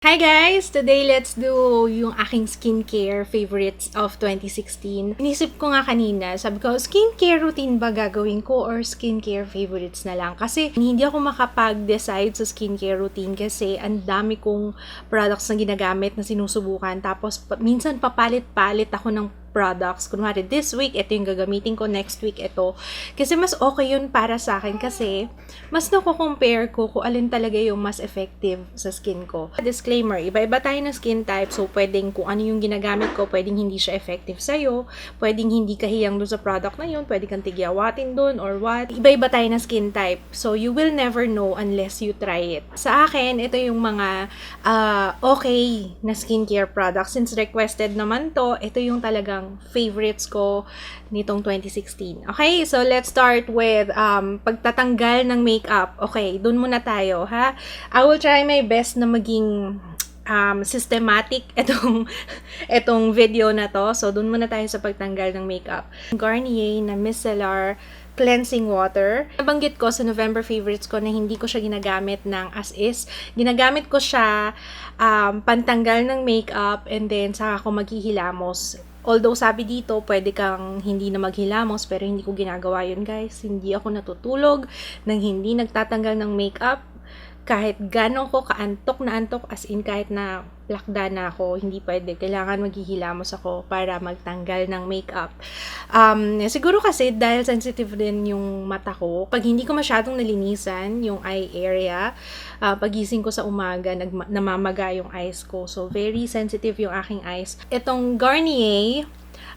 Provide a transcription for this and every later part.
Hi guys! Today, let's do yung aking skincare favorites of 2016. Inisip ko nga kanina, sabi ko, skincare routine ba gagawin ko or skincare favorites na lang? Kasi hindi ako makapag-decide sa skincare routine kasi ang dami kong products na ginagamit na sinusubukan. Tapos minsan papalit-palit ako ng products. Kunwari, this week, ito yung gagamitin ko. Next week, ito. Kasi mas okay yun para sa akin kasi mas nako-compare ko kung alin talaga yung mas effective sa skin ko. Disclaimer, iba-iba tayo ng skin type. So, pwedeng kung ano yung ginagamit ko, pwedeng hindi siya effective sa'yo. Pwedeng hindi kahiyang doon sa product na yun. Pwedeng kang tigyawatin doon or what. Iba-iba tayo ng skin type. So, you will never know unless you try it. Sa akin, ito yung mga okay na skincare products. Since requested naman to, ito yung talagang favorites ko nitong 2016. Okay, so let's start with pagtatanggal ng makeup. Okay, dun muna tayo, ha? I will try my best na maging systematic etong video na to. So, dun muna tayo sa pagtanggal ng makeup. Garnier na Micellar Cleansing Water. Nabanggit ko sa November favorites ko na hindi ko siya ginagamit ng as is. Ginagamit ko siya pantanggal ng makeup and then saka ako maghihilamos. Although sabi dito, pwede kang hindi na maghilamos, pero hindi ko ginagawa yun guys. Hindi ako natutulog nang hindi nagtatanggal ng makeup. Kahit gano'n ko kaantok na antok, as in kahit na lakda na ako, hindi pwede. Kailangan maghihilamos ako para magtanggal ng makeup. Siguro kasi dahil sensitive din yung mata ko, pag hindi ko masyadong nalinisan yung eye area, pagising ko sa umaga, namamaga yung eyes ko. So, very sensitive yung aking eyes. Itong Garnier,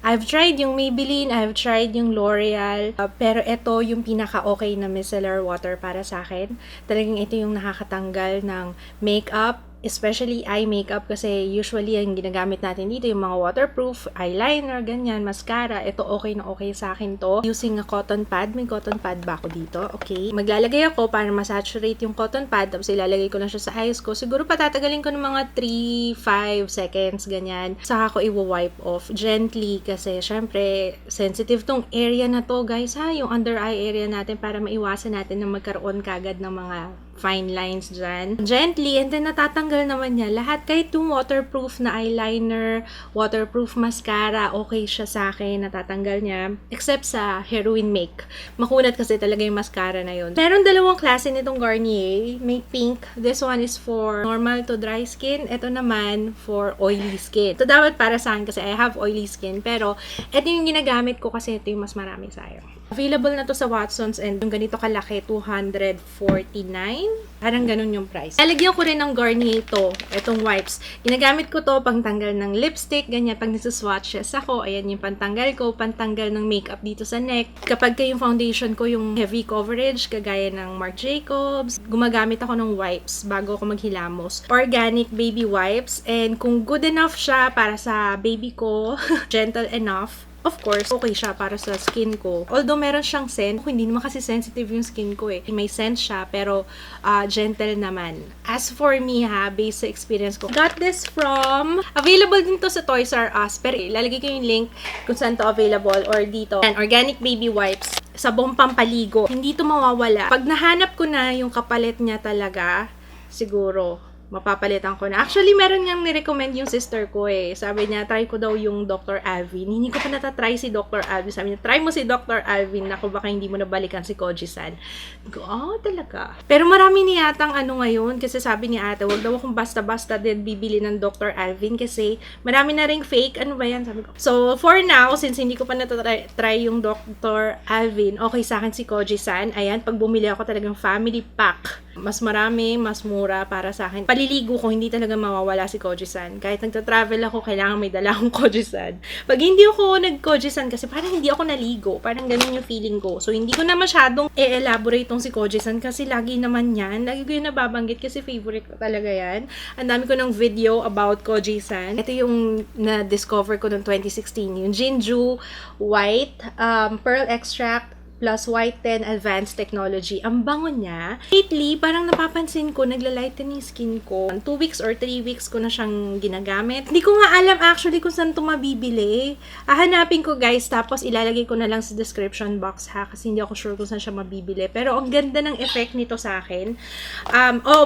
I've tried yung Maybelline, I've tried yung L'Oreal, pero ito yung pinaka-okay na micellar water para sa akin. Talagang ito yung nakakatanggal ng makeup, especially eye makeup kasi usually ang ginagamit natin dito yung mga waterproof, eyeliner, ganyan, mascara. Ito okay na okay sa akin to. Using a cotton pad. May cotton pad ba ako dito? Okay. Maglalagay ako para masaturate yung cotton pad tapos ilalagay ko na siya sa eyes ko. Siguro patatagalin ko ng mga 3-5 seconds, ganyan. Saka ko i-wipe off gently kasi syempre sensitive tong area na to guys ha, yung under eye area natin para maiwasan natin na magkaroon kagad ng mga fine lines dyan. Gently, and then natatanggal naman niya lahat. Kahit yung waterproof na eyeliner, waterproof mascara, okay siya sa akin, natatanggal niya. Except sa Heroin Make. Makunat kasi talaga yung mascara na yun. Meron dalawang klase nitong Garnier. May pink. This one is for normal to dry skin. Ito naman for oily skin. Ito dapat para sa akin kasi I have oily skin. Pero, ito yung ginagamit ko kasi ito yung mas marami sa'yo. Available na to sa Watsons and yung ganito kalaki, $249. Parang ganun yung price. Lalagyan ko rin ng Garnier to, itong wipes. Ginagamit ko to pang tanggal ng lipstick, ganyan. Pag nasa-swatches ako, ayan yung pantanggal ko, pantanggal ng makeup dito sa neck. Kapag yung foundation ko yung heavy coverage, kagaya ng Marc Jacobs, gumagamit ako ng wipes bago ako maghilamos. Organic baby wipes. And kung good enough siya para sa baby ko, gentle enough, of course, okay siya para sa skin ko. Although meron siyang scent, hindi naman kasi sensitive yung skin ko eh. May scent siya, pero gentle naman. As for me ha, based sa experience ko, got this from, available din to sa Toys R Us, pero ilalagay ko yung link kung saan to available or dito. And organic baby wipes, sabong pampaligo. Hindi to mawawala. Pag nahanap ko na yung kapalit niya talaga, siguro, mapapalitan ko na. Actually, meron niyang nirecommend yung sister ko eh. Sabi niya, try ko daw yung Dr. Alvin. Hindi ko pa natatry si Dr. Alvin. Sabi niya, try mo si Dr. Alvin. Naku, baka hindi mo nabalikan si Koji-san. Talaga. Pero marami niyatang ngayon. Kasi sabi ni ate, wag daw akong basta-basta din bibili ng Dr. Alvin. Kasi marami na ring fake. Ano ba yan? Sabi ko. So, for now, since hindi ko pa natatry yung Dr. Alvin, okay sa akin si Koji-san. Ayan, pag bumili ako talagang family pack. Mas marami, mas mura para sa akin. Paliligo ko, hindi talaga mawawala si Koji-san. Kahit nagta-travel ako, kailangan may dala akong Koji-san. Pag hindi ako nag-Koji-san, kasi parang hindi ako naligo. Parang ganun yung feeling ko. So, hindi ko na masyadong i-elaborate tong si Koji-san kasi lagi naman yan. Lagi ko yung nababanggit kasi favorite ko talaga yan. Ang dami ko ng video about Koji-san. Ito yung na-discover ko noong 2016. Yung Jinju White Pearl Extract plus Whiten Advanced Technology. Ang bango niya. Lately, parang napapansin ko, naglalighten yung skin ko. 2 weeks or 3 weeks ko na siyang ginagamit. Hindi ko nga alam actually kung saan ito mabibili. Hahanapin ko guys, tapos ilalagay ko na lang sa description box ha, kasi hindi ako sure kung saan siya mabibili. Pero ang ganda ng effect nito sa akin.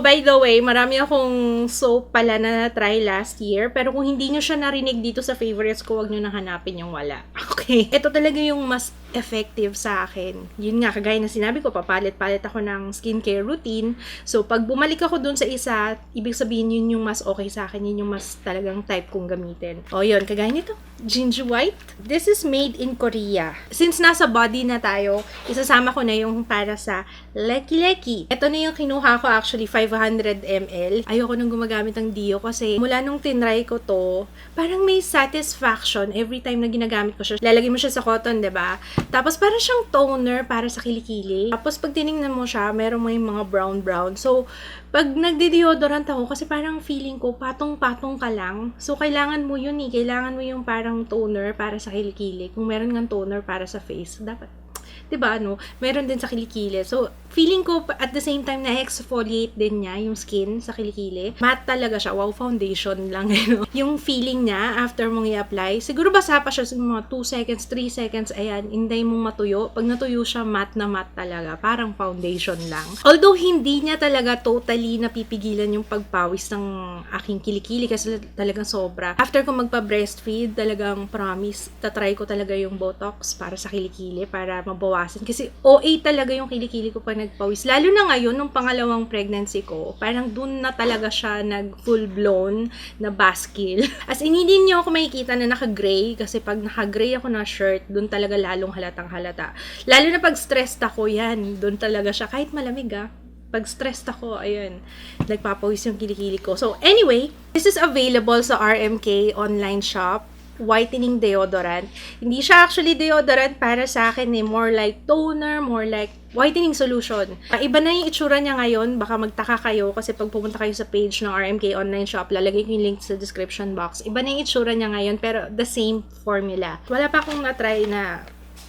By the way, marami akong soap pala na try last year. Pero kung hindi nyo siya narinig dito sa favorites ko, huwag nyo nang hanapin yung wala. Okay. Ito talaga yung mas effective sa akin. Yun nga, kagaya na sinabi ko, papalit-palit ako ng skincare routine. So, pag bumalik ako dun sa isa, ibig sabihin yun yung mas okay sa akin. Yun yung mas talagang type kong gamitin. O, yun, kagaya nito. Ginju White. This is made in Korea. Since nasa body na tayo, isasama ko na yung para sa Lecky Lecky. Ito na yung kinuha ko actually, 500 ml. Ayoko nung gumagamit ng Dio kasi mula nung tinry ko to, parang may satisfaction every time na ginagamit ko siya. Lalagay mo siya sa cotton, diba? Tapos parang siyang toner para sa kilikili. Tapos pag tinignan mo siya, meron may mga brown-brown. So, pag nagde-deodorant ako, kasi parang feeling ko, patong-patong ka lang. So, kailangan mo yun eh. Kailangan mo yung parang toner para sa kilikili. Kung meron nga toner para sa face, dapat. Diba, no? Meron din sa kilikili. So, feeling ko, at the same time, na-exfoliate din niya yung skin sa kilikili. Matte talaga siya. Wow, foundation lang. Yung feeling niya, after mong i-apply, siguro basa pa siya sa mga 2 seconds, 3 seconds, ayan, hinday mong matuyo. Pag natuyo siya, matte na matte talaga. Parang foundation lang. Although, hindi niya talaga totally napipigilan yung pagpawis ng aking kilikili kasi talagang sobra. After ko magpa-breastfeed, talagang promise, tatry ko talaga yung Botox para sa kilikili, para mabawasan. Kasi OA talaga yung kilikili ko pag nagpawis. Lalo na ngayon, nung pangalawang pregnancy ko, parang dun na talaga siya nag full-blown na baskil. As in, hindi niyo ako makikita na naka-gray kasi pag naka-gray ako na shirt, dun talaga lalong halatang halata. Lalo na pag stressed ako, yan, dun talaga siya. Kahit malamig pag stressed ako, ayun, nagpapawis yung kilikili ko. So, anyway, this is available sa RMK online shop. Whitening deodorant. Hindi siya actually deodorant para sa akin eh. More like toner, more like whitening solution. Iba na yung itsura niya ngayon. Baka magtaka kayo kasi pag pumunta kayo sa page ng RMK online shop, lalagay ko yung link sa description box. Iba na yung itsura niya ngayon pero the same formula. Wala pa akong na-try na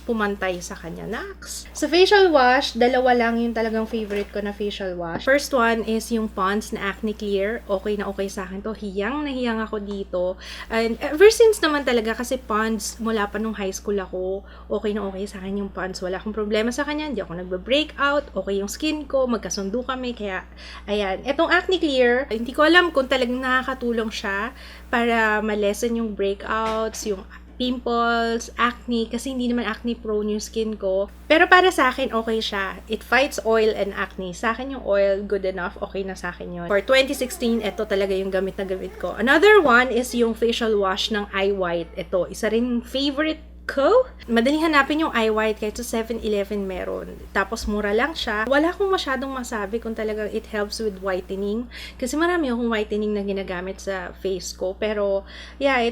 pumantay sa kanya. Next. Sa facial wash, dalawa lang yung talagang favorite ko na facial wash. First one is yung Pond's na Acne Clear. Okay na okay sa akin to. Hiyang na hiyang ako dito. And ever since naman talaga kasi Pond's, mula pa nung high school ako, okay na okay sa akin yung Pond's. Wala akong problema sa kanya. Hindi ako nagbe-breakout. Okay yung skin ko. Magkasundo kami. Kaya, ayan. Etong Acne Clear, hindi ko alam kung talagang nakakatulong siya para ma-lessen yung breakouts, yung pimples, acne, kasi hindi naman acne prone yung skin ko. Pero para sa akin, okay siya. It fights oil and acne. Sa akin yung oil, good enough. Okay na sa akin yun. For 2016, ito talaga yung gamit na gamit ko. Another one is yung facial wash ng Eye White. Ito, isa rin favorite ko. Madaling hanapin yung Eye White kahit sa 7-Eleven meron. Tapos mura lang siya. Wala akong masyadong masabi kung talagang it helps with whitening. Kasi marami akong whitening na ginagamit sa face ko. Pero, yeah,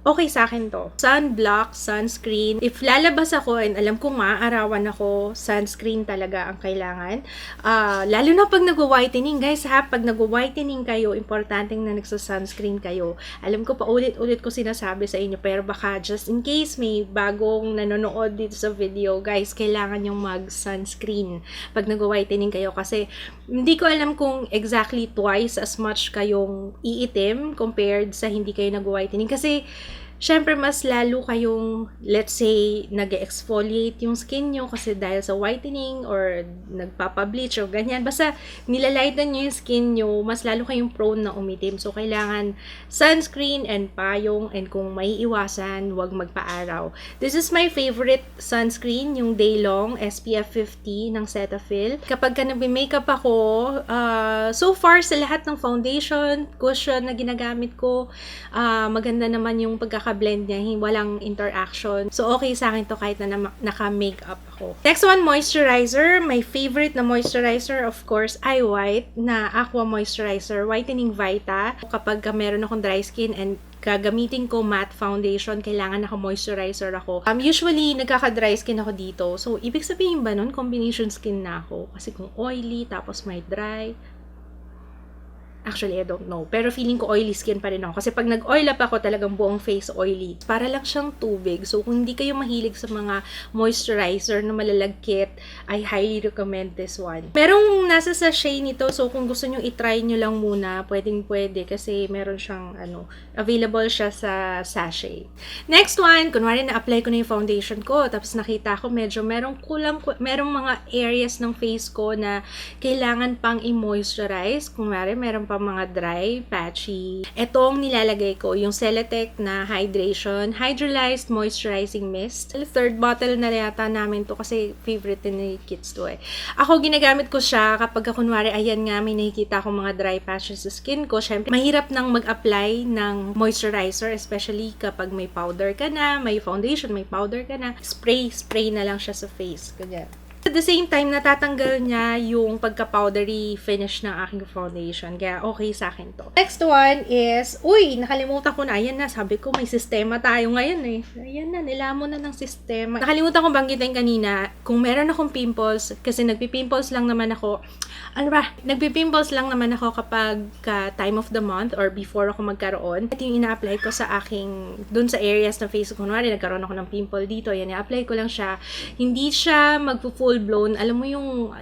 okay sa akin to. Sunblock, sunscreen. If lalabas ako and alam ko arawan ako, sunscreen talaga ang kailangan. Lalo na pag nag-whitening, guys ha, pag nag-whitening kayo, importanteng na nagsa-sunscreen kayo. Alam ko pa ulit-ulit ko sinasabi sa inyo, pero baka just in case may bagong nanonood dito sa video, guys, kailangan yung mag-sunscreen pag nag-whitening kayo kasi hindi ko alam kung exactly twice as much kayong iitim compared sa hindi kayo nag-whitening kasi syempre, mas lalo kayong, let's say, nag-exfoliate yung skin nyo kasi dahil sa whitening or nagpapa-bleach o ganyan. Basta nilalighten nyo yung skin nyo, mas lalo kayong prone na umitim. So, kailangan sunscreen and payong, and kung may iwasan, huwag magpa-araw. This is my favorite sunscreen, yung Daylong SPF 50 ng Cetaphil. Kapag ka nag-makeup ako, so far sa lahat ng foundation, cushion na ginagamit ko, maganda naman yung pagkaka-blend niya, walang interaction. So, okay sa akin to kahit na naka-makeup ako. Next one, moisturizer. My favorite na moisturizer, of course, Eye White na Aqua Moisturizer, Whitening Vita. Kapag meron akong dry skin and gagamitin ko matte foundation, kailangan naka-moisturizer ako. Usually, nagkaka-dry skin ako dito. So, ibig sabihin ba nun, combination skin na ako? Kasi kung oily, tapos may dry, Actually, I don't know. Pero feeling ko oily skin pa rin ako. Kasi pag nag-oil up ako, talagang buong face oily. Para lang siyang tubig. So, kung hindi kayo mahilig sa mga moisturizer na malalagkit, I highly recommend this one. Merong nasa sachet nito. So, kung gusto nyo itry nyo lang muna, pwedeng-pwede. Kasi meron siyang, available siya sa sachet. Next one, kunwari na-apply ko na yung foundation ko. Tapos nakita ko medyo merong mga areas ng face ko na kailangan pang i-moisturize. Kunwari, meron pa mga dry, patchy. Etong nilalagay ko, yung Celatec na Hydration Hydrolyzed Moisturizing Mist. Third bottle na yata namin to kasi favorite din ni kids to eh. Ako, ginagamit ko siya kapag kunwari, ayan nga, may nakikita akong mga dry patches sa skin ko. Syempre, mahirap nang mag-apply ng moisturizer, especially kapag may powder ka na, may foundation, may powder ka na. Spray na lang siya sa face. Ganyan. At the same time, natatanggal niya yung pagka-powdery finish ng aking foundation. Kaya okay sa akin to. Next one is, nakalimutan ko na. Ayan na, sabi ko may sistema tayo ngayon eh. Ayan na, nilamon na ng sistema. Nakalimutan ko banggitin kanina, kung meron akong pimples, kasi nagpipimples lang naman ako. Nagpipimples lang naman ako kapag time of the month or before ako magkaroon. Ito yung ina-apply ko sa aking, dun sa areas ng face ko. Kunwari, nagkaroon ako ng pimple dito. Ayan, i-apply ko lang siya. Hindi siya magpo-full blown. Alam mo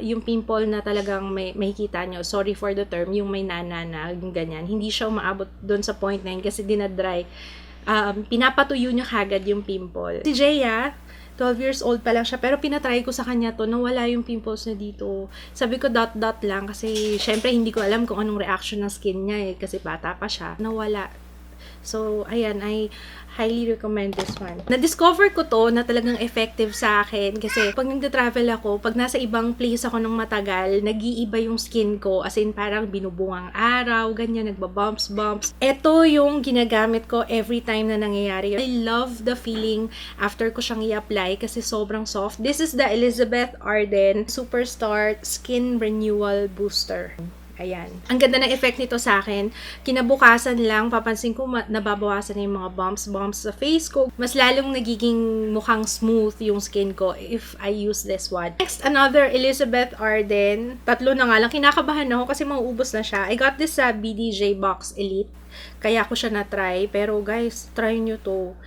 yung pimple na talagang may makikita nyo. Sorry for the term. Yung may nana na, yung ganyan. Hindi siya umaabot dun sa point na yun kasi dinadry. Pinapatuyo nyo kagad yung pimple. Si Jaya, 12 years old pa lang siya, pero pinatry ko sa kanya to, nawala yung pimples na dito. Sabi ko dot lang, kasi syempre hindi ko alam kung anong reaction ng skin niya eh, kasi bata pa siya. Nawala. So, ayan, I highly recommend this one. Na-discover ko to na talagang effective sa akin kasi pag nagda-travel ako, pag nasa ibang place ako ng matagal, nag-iiba yung skin ko. As in, parang binubungang araw, ganyan, nagbabumps. Ito yung ginagamit ko every time na nangyayari. I love the feeling after ko siyang i-apply kasi sobrang soft. This is the Elizabeth Arden Superstar Skin Renewal Booster. Ayan. Ang ganda ng effect nito sa akin. Kinabukasan lang, papansin ko nababawasan na yung mga bumps sa face ko. Mas lalong nagiging mukhang smooth yung skin ko if I use this one. Next, another Elizabeth Arden. Tatlo na nga lang. Kinakabahan ako kasi mauubos na siya. I got this sa BDJ Box Elite. Kaya ko siya na-try. Pero guys, try nyo to.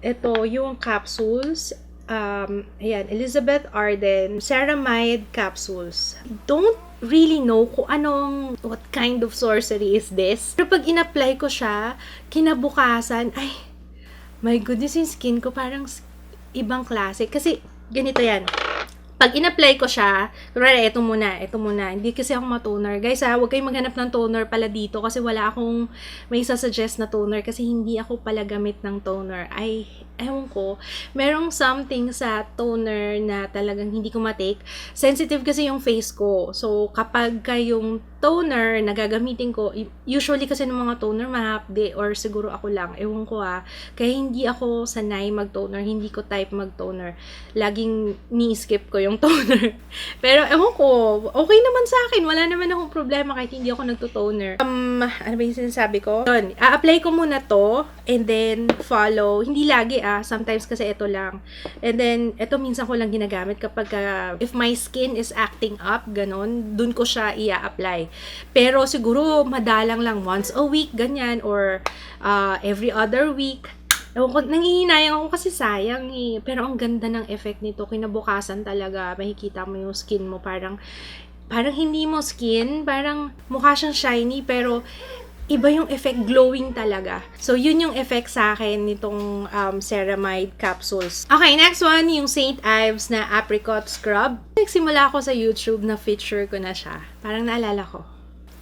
Ito, yung capsules. Ayan, Elizabeth Arden Ceramide Capsules. Don't really know kung what kind of sorcery is this. Pero pag in-apply ko siya, kinabukasan, ay, my goodness, yung skin ko parang ibang klase. Kasi, ganito yan. Pag in-apply ko siya, kunwari, ito muna. Hindi kasi ako ma-toner. Guys, huwag kayong maghanap ng toner pala dito kasi wala akong may sasuggest na toner kasi hindi ako pala gamit ng toner. Ay, ewan ko. Merong something sa toner na talagang hindi ko matake. Sensitive kasi yung face ko. So, kapag yung toner na gagamitin ko, usually kasi ng mga toner mahapde or siguro ako lang. Ewan ko Kaya hindi ako sanay mag-toner. Hindi ko type mag-toner. Laging ni-skip ko yung toner. Pero ewan ko, okay naman sa akin. Wala naman akong problema kahit hindi ako nagto-toner. Ano ba yung sinasabi ko? Yun, a-apply ko muna to and then follow. Hindi lagi sometimes kasi ito lang. And then, ito minsan ko lang ginagamit kapag if my skin is acting up, ganon, dun ko siya i-apply. Pero siguro madalang lang once a week, ganyan, or every other week. Nangihinayang ako kasi sayang eh. Pero ang ganda ng effect nito. Kinabukasan talaga, makikita mo yung skin mo. Parang hindi mo skin, parang mukha siyang shiny, pero iba yung effect, glowing talaga. So, yun yung effect sa akin nitong ceramide capsules. Okay, next one, yung St. Ives na apricot scrub. Nagsimula ako sa YouTube na feature ko na siya. Parang naalala ko.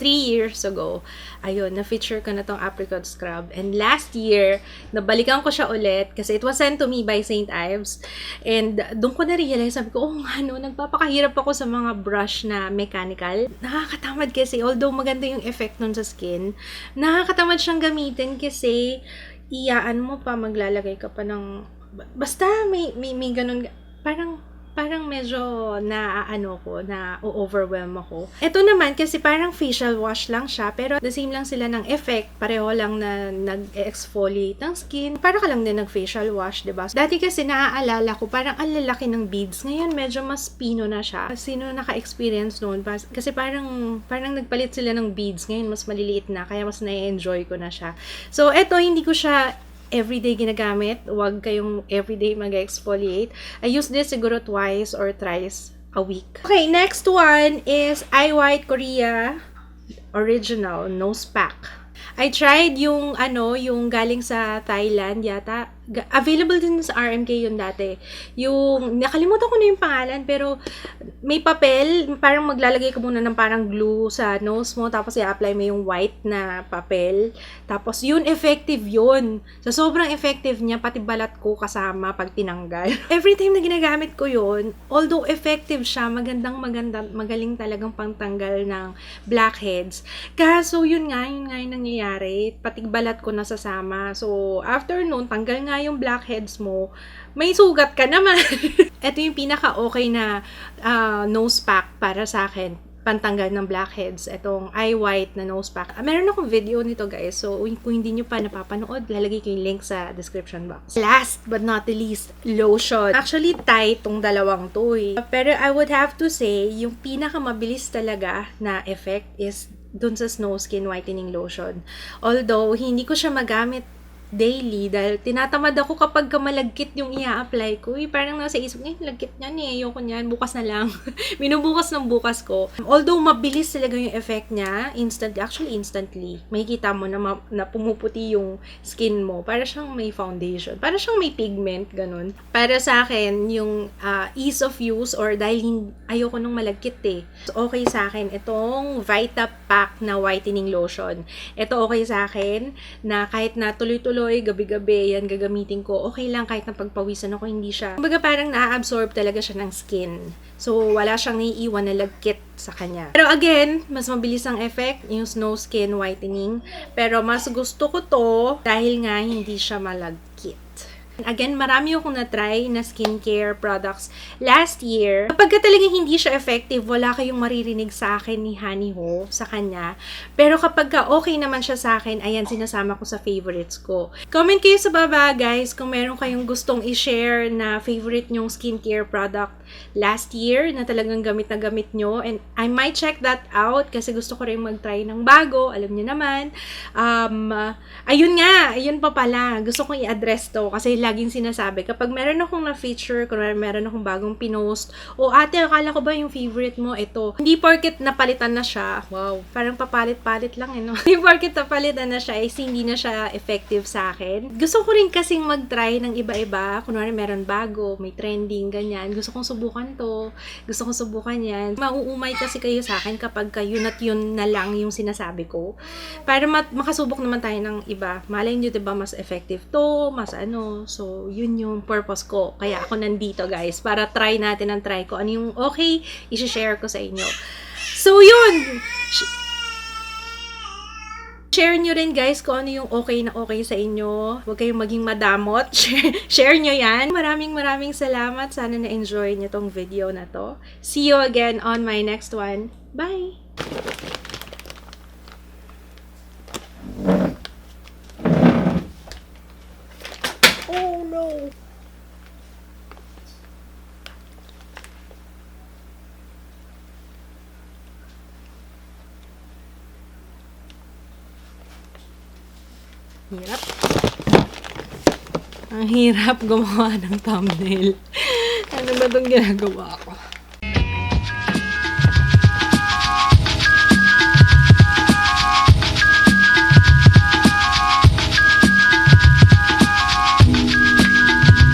3 years ago, ayun, na-feature ko na tong apricot scrub. And last year, nabalikan ko siya ulit kasi it was sent to me by St. Ives. And doon ko na-realize, sabi ko, nagpapakahirap ako sa mga brush na mechanical. Nakakatamad kasi, although maganda yung effect nun sa skin, nakakatamad siyang gamitin kasi iyaan mo pa, maglalagay ka pa ng, basta may ganun, parang parang medyo na-overwhelm ako. Ito naman, kasi parang facial wash lang siya, pero the same lang sila ng effect. Pareho lang na nag-exfoliate ng skin. Para ka lang din nag-facial wash, diba? Dati kasi naaalala ko, parang ang lalaki ng beads. Ngayon, medyo mas pino na siya. Sino naka-experience noon? Kasi parang nagpalit sila ng beads. Ngayon, mas maliliit na, kaya mas na-enjoy ko na siya. So, ito, hindi ko siya everyday ginagamit. Huwag kayong everyday mag-exfoliate. I use this siguro twice or thrice a week. Okay, next one is Eye White Korea Original Nose Pack. I tried yung yung galing sa Thailand yata. Available din sa RMK yun dati. Yung, nakalimutan ko na yung pangalan, pero may papel, parang maglalagay ka muna ng parang glue sa nose mo, tapos i-apply mo yung white na papel. Tapos yun, effective yun. So, sobrang effective niya, pati balat ko kasama pag tinanggal. Every time na ginagamit ko yun, although effective siya, magaling talagang pangtanggal ng blackheads. Kaso yun nga yung nangyayari, pati balat ko nasasama. So, after nun, tanggal nga yung blackheads mo, may sugat ka naman. Ito yung pinaka-okay na nose pack para sa akin, pantanggal ng blackheads. Itong Eye White na nose pack. Meron akong video nito, guys. So, kung hindi nyo pa napapanood, lalagay ko yung link sa description box. Last but not the least, lotion. Actually, tight tong dalawang to eh. Pero I would have to say, yung pinaka-mabilis talaga na effect is dun sa Snow Skin Whitening Lotion. Although, hindi ko siya magamit daily dahil tinatamad ako kapag malagkit yung i-apply ko. Parang nasa isip, lagkit niyan eh. Ayoko niyan. Bukas na lang. Binubukas ng bukas ko. Although mabilis talaga yung effect niya, instantly. Makikita mo na pumuputi yung skin mo. Para siyang may foundation. Para siyang may pigment, ganun. Para sa akin, yung ease of use or dahil ayoko nung malagkit eh. So, okay sa akin itong Vita Pack na whitening lotion. Ito okay sa akin na kahit na tuloy-tuloy gabi-gabi, yan gagamitin ko. Okay lang kahit na pagpawisan ako, hindi siya. Kumbaga parang na-absorb talaga siya ng skin. So, wala siyang naiiwan na lagkit sa kanya. Pero again, mas mabilis ang effect, yung Snow Skin Whitening. Pero mas gusto ko to dahil nga hindi siya malagkit. Again, marami akong na-try na skincare products last year. Kapag talaga hindi siya effective, wala kayong maririnig sa akin ni Honey Ho sa kanya. Pero kapag okay naman siya sa akin, ayan, sinasama ko sa favorites ko. Comment kayo sa baba, guys, kung meron kayong gustong i-share na favorite nyong skincare product last year na talagang gamit na gamit nyo. And I might check that out kasi gusto ko rin mag-try ng bago. Alam niyo naman. Ayun pa pala. Gusto kong i-address to kasi laging sinasabi, kapag meron akong na-feature, kung meron akong bagong pinost, o ate, akala ko ba yung favorite mo, ito. Hindi porket napalitan na siya, wow, parang papalit-palit lang no? Hindi porket napalitan na siya, hindi na siya effective sa akin. Gusto ko rin kasing mag-try ng iba-iba, kunwari meron bago, may trending, ganyan. Gusto kong subukan to, gusto kong subukan yan. Mauumay kasi kayo sa akin kapag yun at yun na lang yung sinasabi ko. Para makasubok naman tayo ng iba. Malay nyo, diba, mas effective to, mas So, yun yung purpose ko. Kaya ako nandito, guys, para try natin ang try ko. Ano yung okay, i-share ko sa inyo. So, yun! Share nyo rin, guys, kung ano yung okay na okay sa inyo. Huwag kayong maging madamot. Share nyo yan. Maraming salamat. Sana na-enjoy nyo tong video na to. See you again on my next one. Bye! Oh no! Hirap. Ang hirap gumawa ng thumbnail. Ano ba itong ginagawa ko?